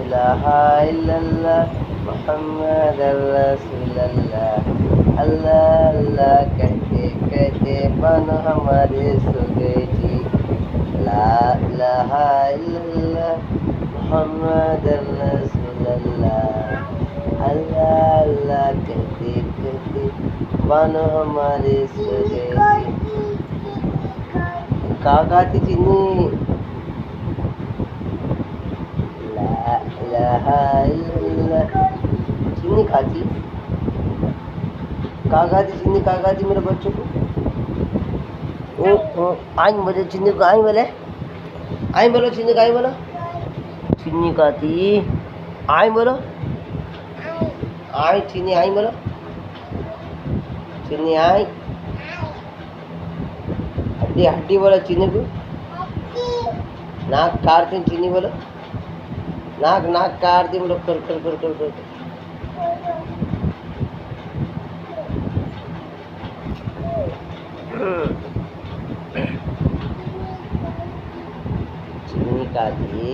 इलाहा इल्लल्लाह मोहम्मद रसूलुल्लाह। अल्लाह अल्लाह कहते कहते बन हमारे सो गए जी। ला इलाहा इल्लल्लाह मोहम्मद रसूलुल्लाह। अल्लाह अल्लाह कहते कहते बन हमारे सो गए जी। कहाँ खाती चीनी? ला इलाहा इल्लल्लाह। चीनी खाती? कहाँ खाती चीनी? कहाँ खाती मेरे बच्चों को? आई बोले चीनी को, आई बोले, आई बोलो चीनी को, आई बोलो। चीनी खाती? आई बोलो, आई चीनी आई बोलो, चीनी आई। हड्डी हड्डी बोलो चीनी को। नाक काटती चीनी बोलो, नाक नाक काटती बोलो, कर कर कर कर कर। चीनी खाती?